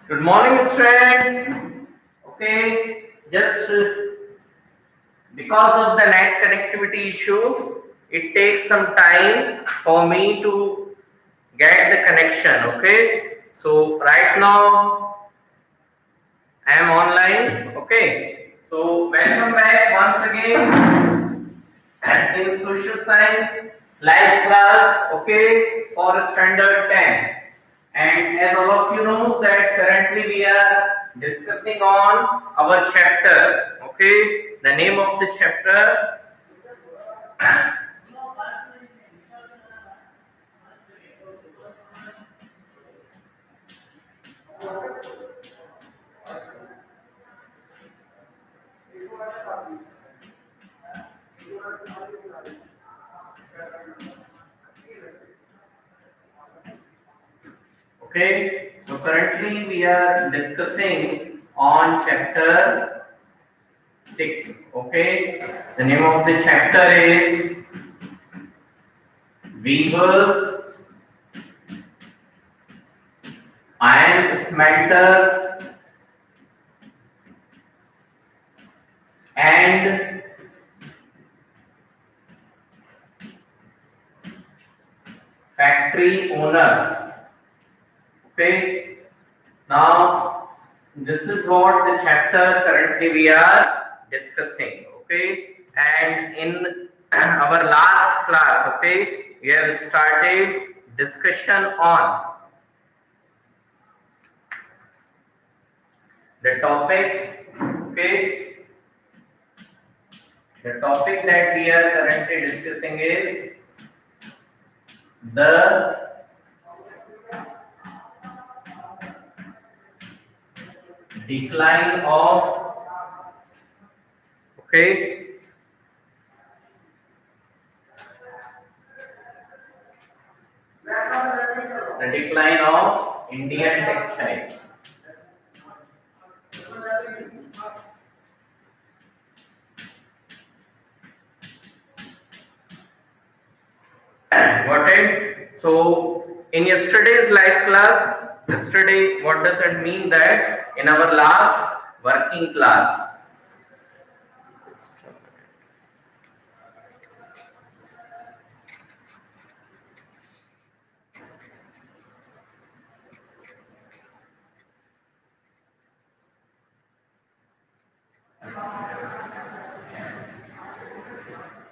Good morning, students. Okay, just because of the net connectivity issue, it takes some time for me to get the connection. Okay, so right now I am online. Okay, so welcome back once again in social science live class. Okay, for standard 10. And as all of you know that currently we are discussing on our chapter. Okay, the name of the chapter. Okay, so currently we are discussing on chapter 6. Okay, the name of the chapter is Weavers and Smelters and Factory Owners. Okay, now this is what the chapter currently we are discussing. Okay, and in our last class, okay, we have started discussion on the topic. Okay, the topic that we are currently discussing is the decline of, okay, the decline of Indian textile. Got it? So in yesterday's live class, yesterday, what does it mean that in our last working class?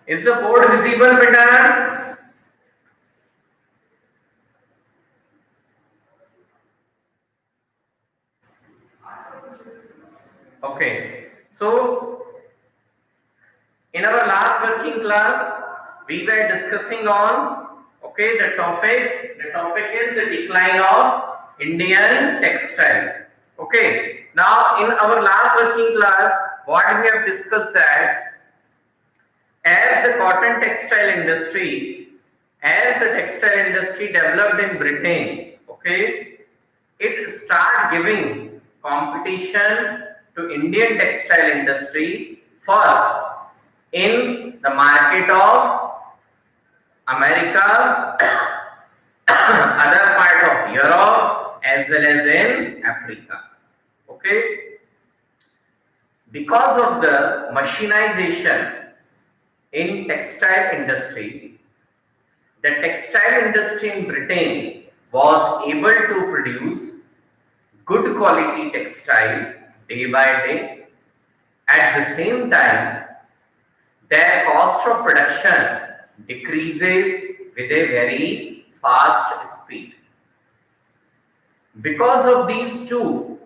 Is the board visible, beta? Okay. So in our last working class, we were discussing on, okay, the topic. The topic is the decline of Indian textile. Okay. Now, in our last working class, what we have discussed that as the cotton textile industry, as the textile industry developed in Britain, okay, it start giving competition to Indian textile industry first in the market of America, other part of Europe, as well as in Africa. Okay, because of the machinization in textile industry, the textile industry in Britain was able to produce good quality textile day by day. At the same time, their cost of production decreases with a very fast speed. Because of these two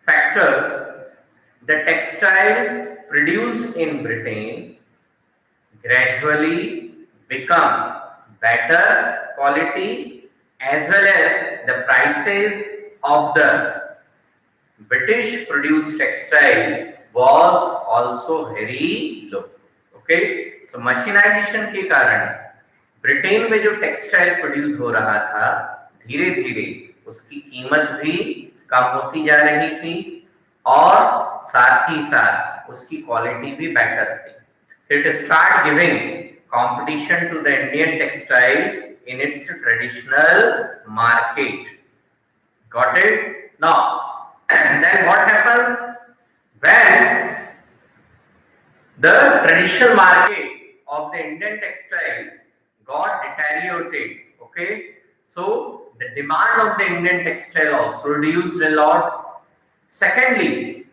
factors, the textile produced in Britain gradually become better quality, as well as the prices of the British produced textile was also very low. Okay, so मशीनाइजेशन के कारण Britain में जो textile produce हो रहा था, धीरे धीरे उसकी कीमत भी कम होती जा रही थी और साथ ही साथ उसकी क्वालिटी भी बेटर थी. So it start giving competition to the Indian textile in its traditional market. Got it? Now, then what happens when the traditional market of the Indian textile got deteriorated? Okay, so the demand of the Indian textile also reduced a lot. Secondly,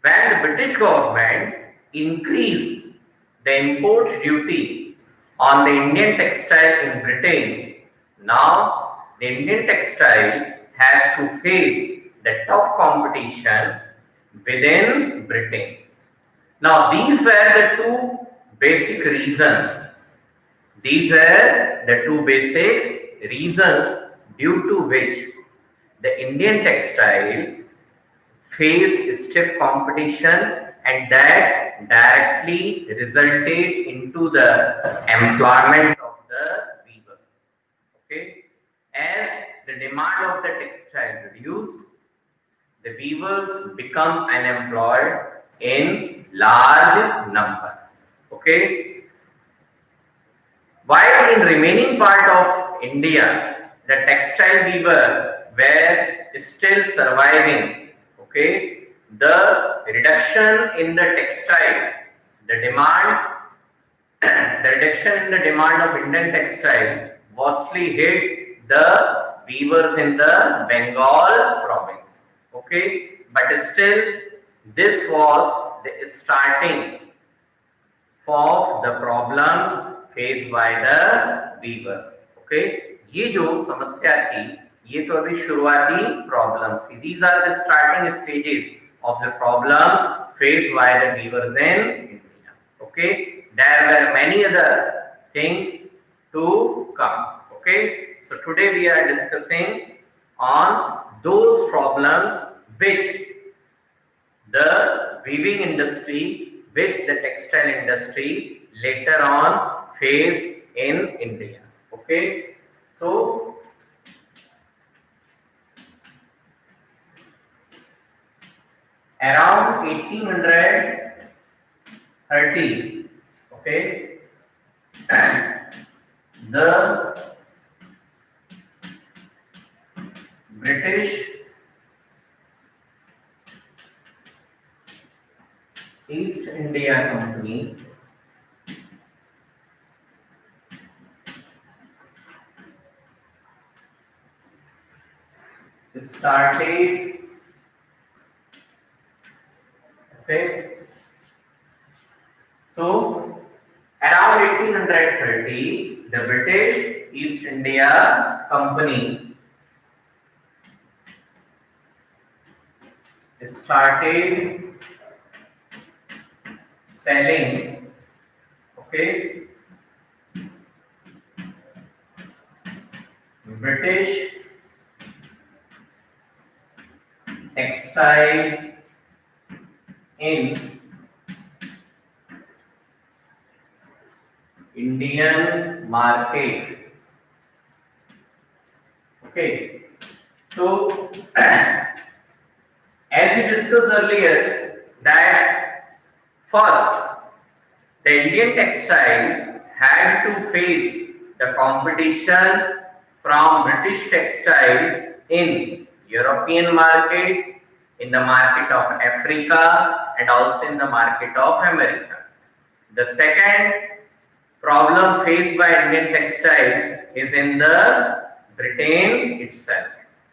when the British government increased the import duty on the Indian textile in Britain, now the Indian textile has to face the tough competition within Britain. Now, these were the two basic reasons. These were the two basic reasons due to which the Indian textile faced stiff competition, and that directly resulted into the employment of the weavers. Okay, as the demand of the textile reduced, the weavers become unemployed in large number. Okay, while in remaining part of India, the textile weaver were still surviving. Okay, the reduction in the textile, the demand, the reduction in the demand of Indian textile mostly hit the weavers in the Bengal province. Okay, but still this was the starting of the problems faced by the weavers. Okay, ये जो समस्या थी, ये तो अभी शुरुआती problems थी. These are the starting stages of the problem faced by the weavers in India. Okay, there were many other things to come. Okay, so today we are discussing on those problems which the weaving industry, which the textile industry later on faced in India. Okay, so around 1830, okay, the British East India Company started, okay, so around 1830, the British East India Company started selling Okay, British textile in Indian market. Okay, so as we discussed earlier, that first the Indian textile had to face the competition from British textile in European market, in the market of Africa, and also in the market of America. The second problem faced by Indian textile is in the Britain itself.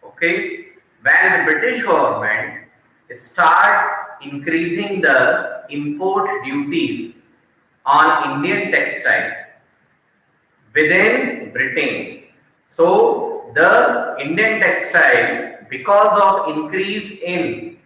Okay, when the British government start increasing the import duties on Indian textile within Britain. So the Indian textile, because of increase in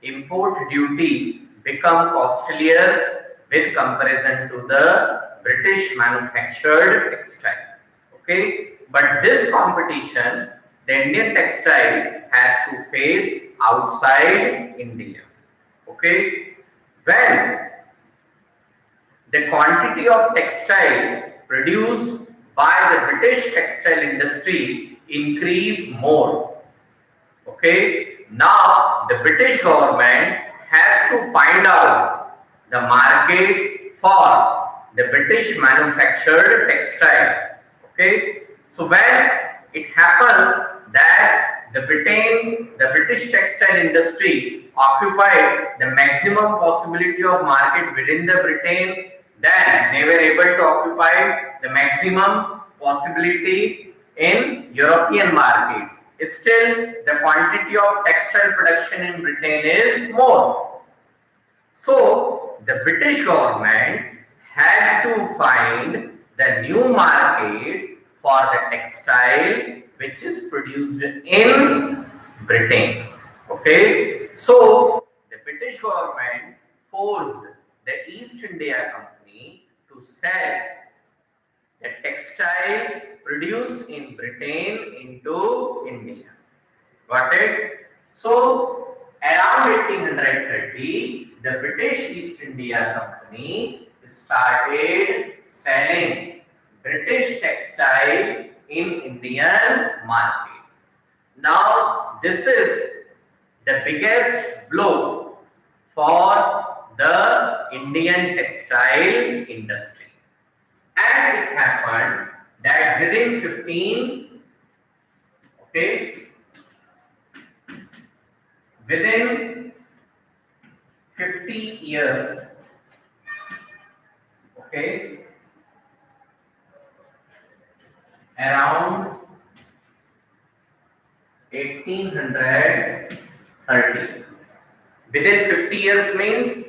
import duty, become costlier with comparison to the British manufactured textile. Okay, but this competition the Indian textile has to face outside India. Okay, when the quantity of textile produced by the British textile industry increase more. Okay, now the British government has to find out the market for the British manufactured textile. Okay, so when it happens that the British textile industry occupied the maximum possibility of market within the Britain, then they were able to occupy the maximum possibility in European market. Still, the quantity of textile production in Britain is more. So, the British government had to find the new market for the textile which is produced in Britain. Okay, so the British government forced the East India Company to sell the textile produced in Britain into India. Got it? So around 1830, the British East India Company started selling British textile in Indian market. Now this is the biggest blow for the Indian textile industry. And it happened that within 15, okay, within 50 years, okay, around 1830. Within 50 years means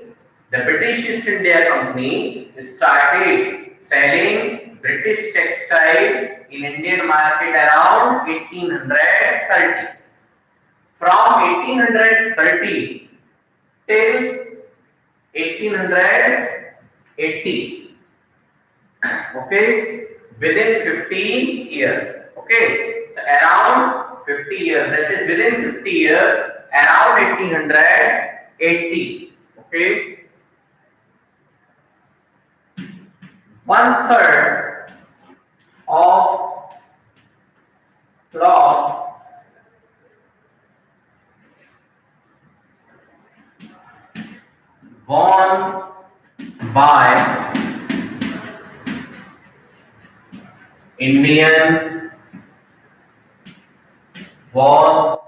the British East India Company started selling British textile in Indian market around 1830. From 1830 till 1880, okay, within 50 years, okay, so around 50 years, that is within 50 years, around 1880, okay, one third of cloth worn by Indian was,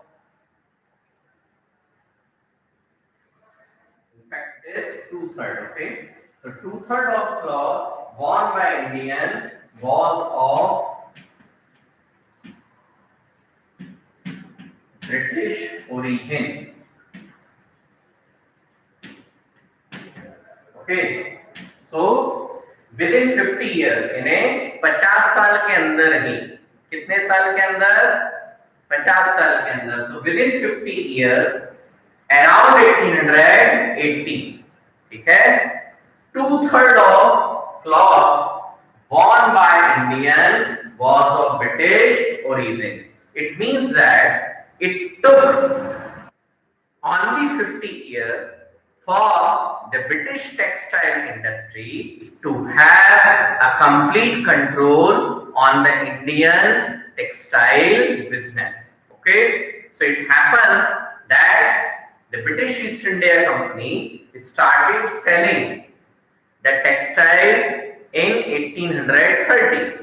in fact it is two-third, okay, so two-third of cloth worn by Indian was of British origin. Okay, so within 50 years, इन्हें 50 साल के अंदर ही, कितने साल के अंदर, 50 साल के अंदर, so within 50 years, around 1880, ठीक है, 2/3 of cloth worn by Indian was of British origin. It means that it took only 50 years for the British textile industry to have a complete control on the Indian textile business. Okay, so it happens that the British East India Company started selling the textile in 1830.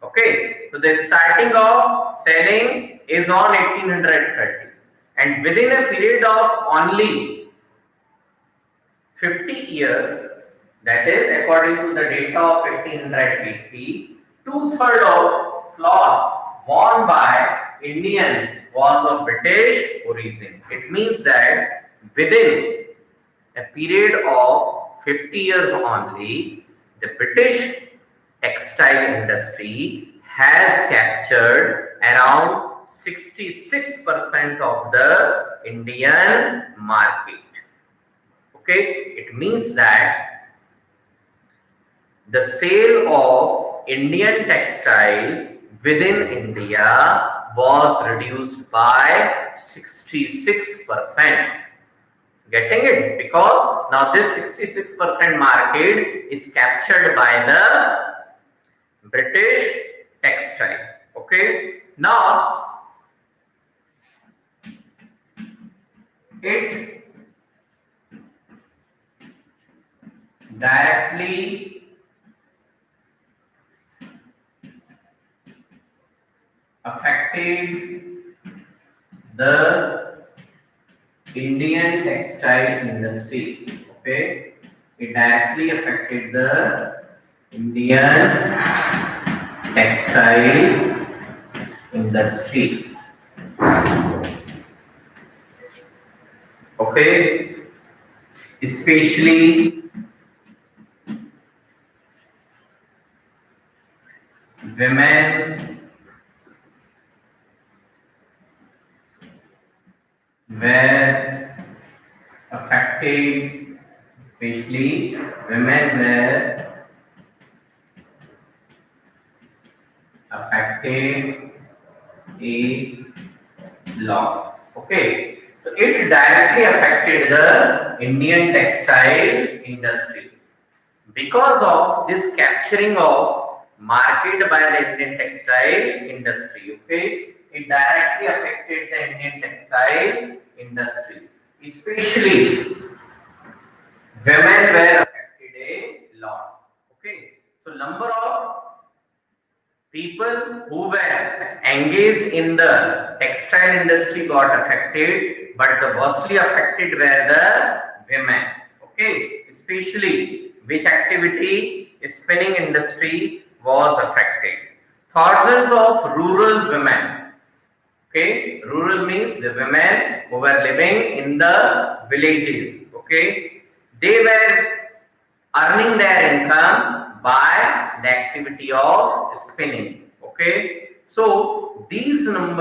Okay, so the starting of selling is on 1830, and within a period of only 50 years, that is according to the data of 1880, 2/3 of cloth worn by Indian was of British origin. It means that within a period of 50 years only, the British textile industry has captured around 66% of the Indian market. Okay, it means that the sale of Indian textile within India was reduced by 66%. Getting it? Because now this 66% market is captured by the British textile. Okay. Now it directly affected the Indian textile industry. Okay, it directly affected the Indian textile industry. Okay, especially women were affected, especially women were affected a lot. Okay, so it directly affected the Indian textile industry because of this capturing of market by the Indian textile industry. Okay, it directly affected the Indian textile industry, especially women were affected a lot. Okay, so number of people who were engaged in the textile industry got affected, but the worstly affected were the women. Okay, especially which activity? Spinning industry was affected. Thousands of rural women. Okay, rural means the women who were living in the villages. Okay, they were earning their income by the activity of spinning. Okay, so these women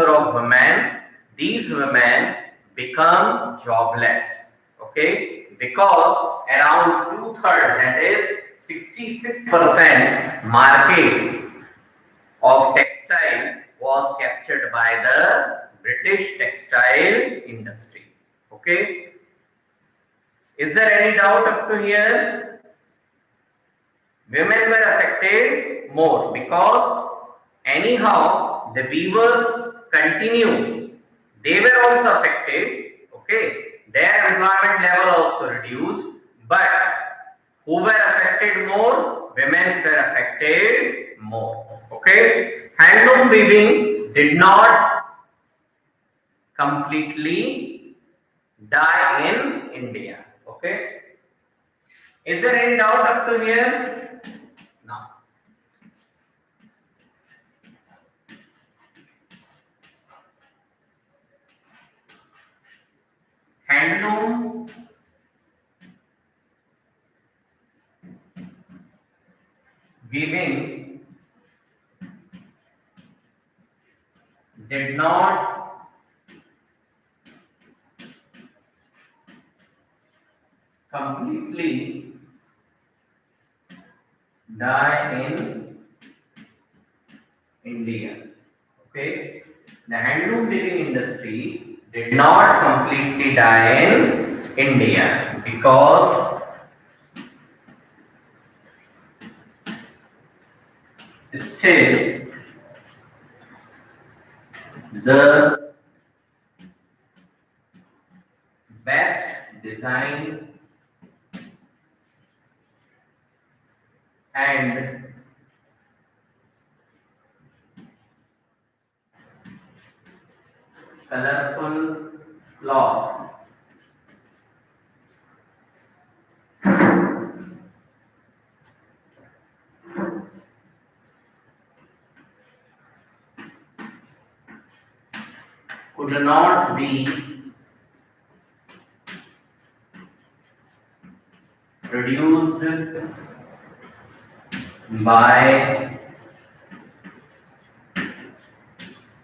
become jobless. Okay, because around 2/3, that is 66% market of textile was captured by the British textile industry. Okay, is there any doubt up to here? Women were affected more because anyhow the weavers continue. They were also affected. Okay, their employment level also reduced, but who were affected more? Women were affected more. Okay, handloom weaving did not completely die in India. Okay, is there any doubt up to here? Now, handloom weaving did not completely die in India. Okay, the handloom weaving industry did not completely die in India because still the best design and colorful cloth could not be produced by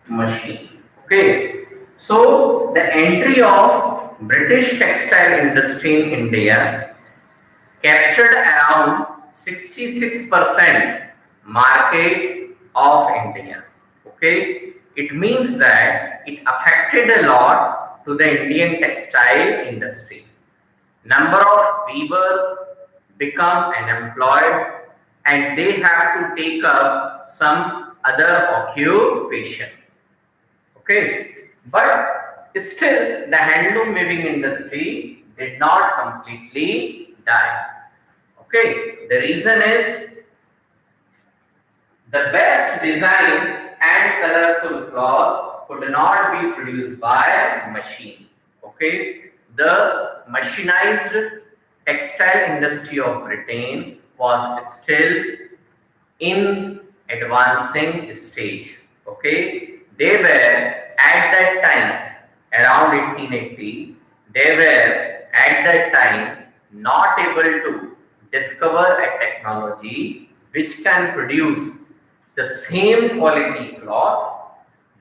machine. Okay, so the entry of British textile industry in India captured around 66% market of India. Okay, it means that it affected a lot to the Indian textile industry. Number of weavers become unemployed and they have to take up some other occupation. Okay, but still the handloom weaving industry did not completely die. Okay, the reason is the best design and colorful cloth could not be produced by machine. Okay, the machinized textile industry of Britain was still in advancing stage. Okay, they were at that time around 1880. They were at that time not able to discover a technology which can produce the same quality cloth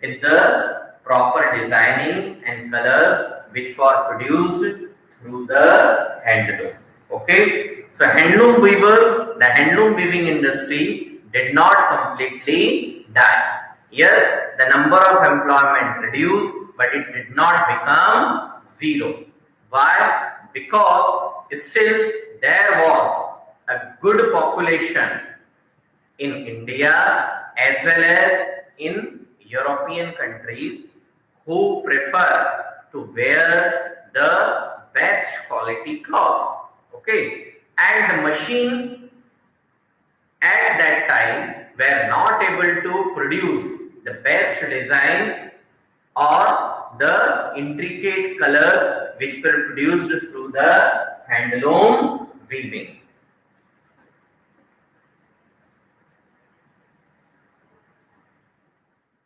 with the proper designing and colors which were produced through the handloom. Okay, so handloom weavers, the handloom weaving industry did not completely die. Yes, the number of employment reduced, but it did not become zero. Why? Because still there was a good population in India as well as in European countries who prefer to wear the best quality cloth. Okay, and the machine at that time were not able to produce the best designs or the intricate colors which were produced through the handloom weaving.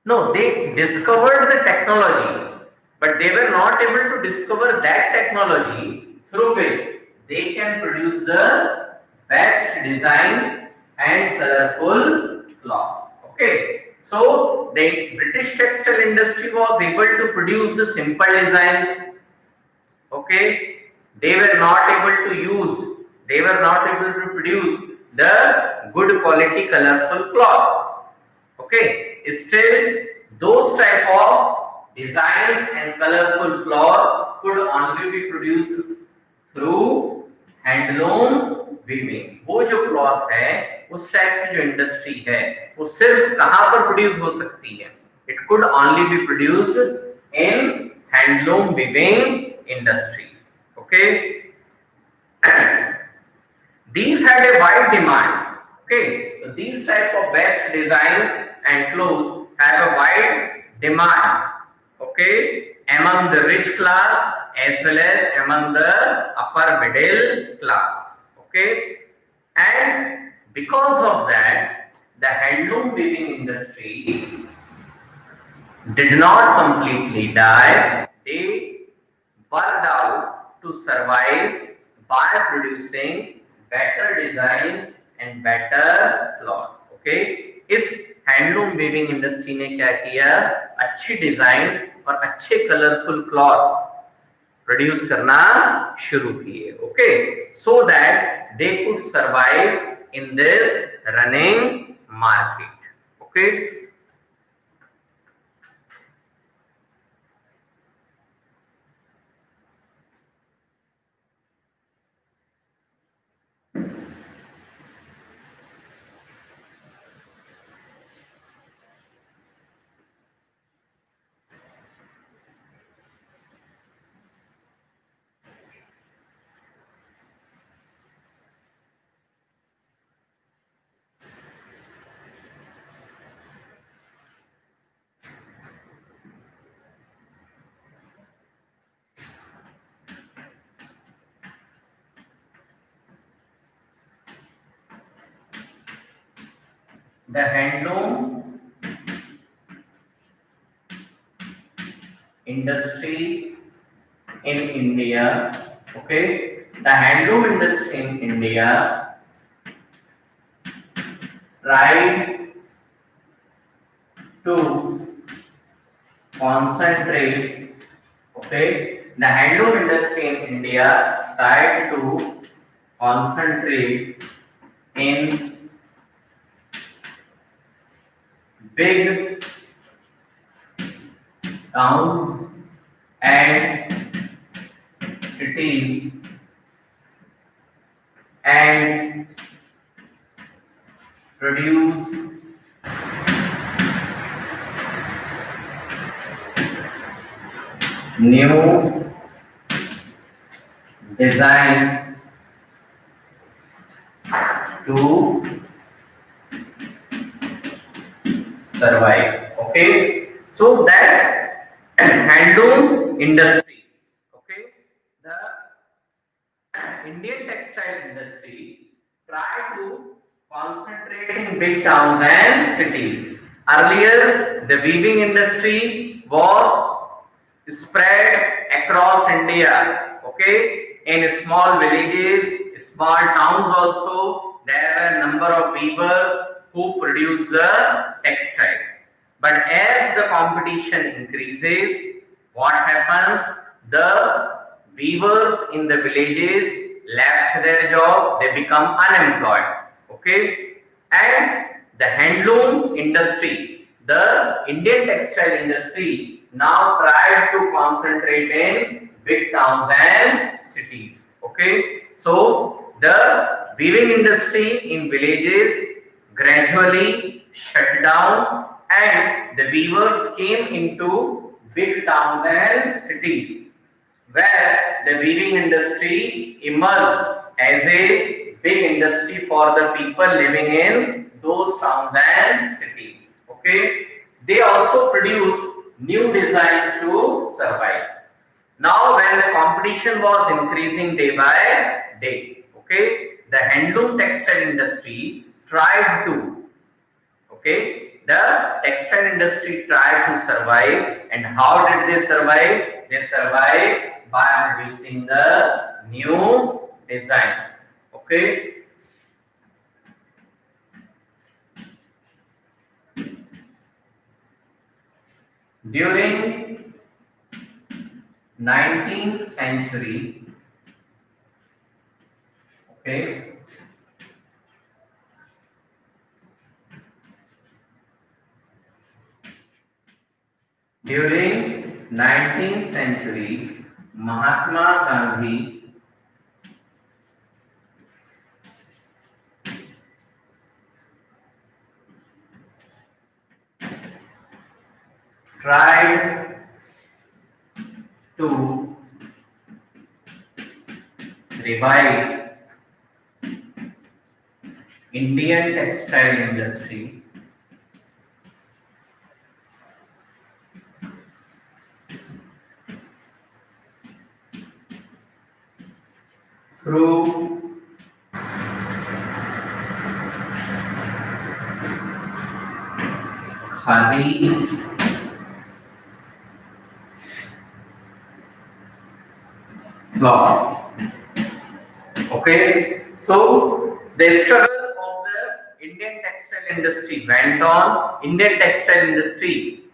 No, they discovered the technology, but they were not able to discover that technology through which they can produce the best designs and colorful cloth. Okay, so the British textile industry was able to produce the simple designs. Okay, they were not able to use, they were not able to produce the good quality colorful cloth. Okay, still those type of designs and colorful cloth could only be produced through handloom weaving. वो जो cloth है उस type की जो industry है वो सिर्फ कहां पर प्रोड्यूस हो सकती है? It could only be produced in handloom weaving industry. Okay, these had a wide demand. Okay, so these type of best designs and clothes have a wide demand. Okay, among the rich class as well as among the upper middle class. Okay, and because of that, the handloom weaving industry did not completely die. They worked out to survive by producing better designs and better cloth. Okay, इस handloom weaving industry ने क्या किया? अच्छी designs और अच्छे colourful cloth produce करना शुरू किए. Okay, so that they could survive in this running market. Okay. The handloom industry in India, okay, the handloom industry in India tried to concentrate, okay, the handloom industry in India tried to concentrate in big towns and cities and produce new designs to survive. Okay, so that handloom industry, okay, the Indian textile industry try to concentrate in big towns and cities. Earlier, the weaving industry was spread across India. Okay, in small villages, small towns also, there are a number of weavers who produce the textile. But as the competition increases, what happens? The weavers in the villages left their jobs, they become unemployed. Okay, and the handloom industry, the Indian textile industry, now try to concentrate in big towns and cities. Okay, so the weaving industry in villages gradually shut down and the weavers came into big towns and cities where the weaving industry emerged as a big industry for the people living in those towns and cities. Okay, they also produce new designs to survive. Now, when the competition was increasing day by day, okay, the handloom textile industry tried to, okay, the textile industry tried to survive, and how did they survive? They survived by producing the new designs. Okay, during 19th century, okay, during 19th century, Mahatma Gandhi tried to revive Indian textile industry through khadi cloth. Okay, so the struggle of the Indian textile industry went on. Indian textile industry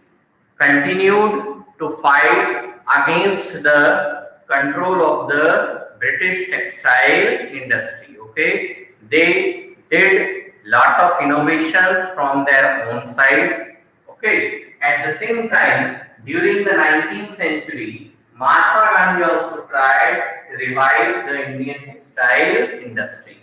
continued to fight against the control of the British textile industry. Okay, they did lot of innovations from their own sides. Okay. At the same time, during the 19th century, Mahatma Gandhi also tried to revive the Indian textile industry.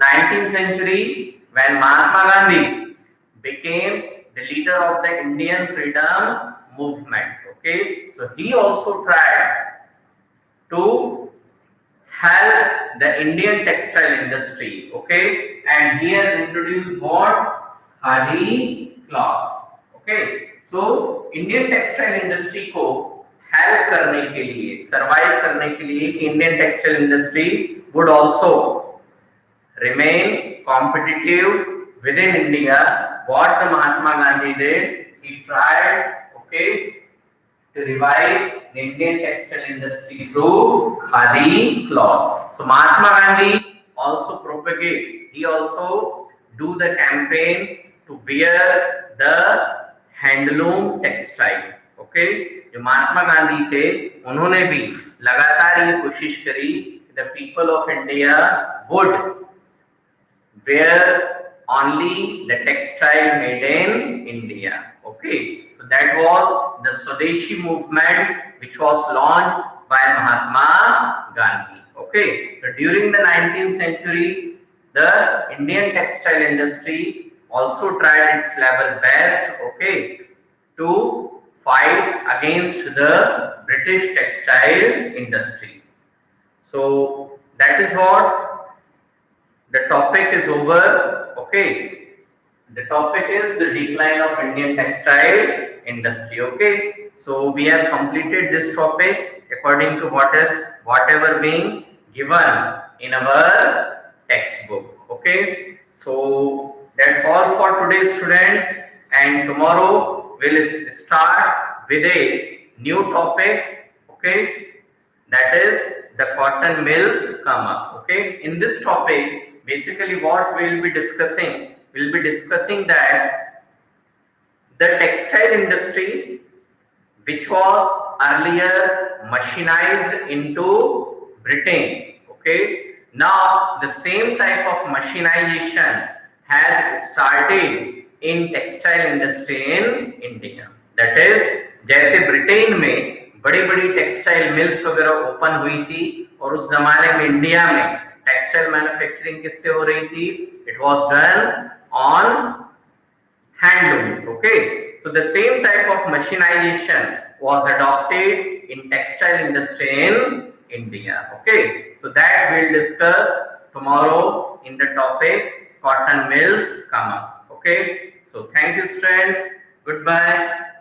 19th century, when Mahatma Gandhi became the leader of the Indian freedom movement. Okay, so he also tried to help the Indian textile industry. Okay, and he has introduced what? Khadi cloth. Okay, so Indian textile industry को help करने के लिए, survive करने के लिए कि Indian textile industry would also remain competitive within India. What the Mahatma Gandhi did, he tried, okay, to revive the Indian textile industry through khadi cloth. So Mahatma Gandhi also propagate, he also do the campaign to wear the handloom textile. Okay, जो महात्मा गांधी थे उन्होंने भी लगातार ये कोशिश करी the people of India would wear only the textile made in India. Okay, so that was the Swadeshi movement which was launched by Mahatma Gandhi. Okay, so during the 19th century, the Indian textile industry also tried its level best, okay, to fight against the British textile industry. So that is what the topic is over. Okay, the topic is the decline of Indian textile industry. Okay, so we have completed this topic according to whatever being given in our textbook. Okay, so that's all for today, students, and tomorrow we'll start with a new topic. Okay, that is the cotton mills come up. Okay, in this topic, basically what we will be discussing, that the textile industry which was earlier machinized into Britain. Okay, now the same type of machinization has started in textile industry in India. That is, जैसे Britain में बड़ी बड़ी textile mills वगैरह open हुई थी और उस जमाने में इंडिया में टेक्सटाइल मैन्युफैक्चरिंग किससे हो रही थी? It was done on handlooms. Okay, so the same type of machinization was adopted in textile industry in India. Okay, so that we'll discuss tomorrow in the topic cotton mills come up. Okay, so thank you, students. Goodbye.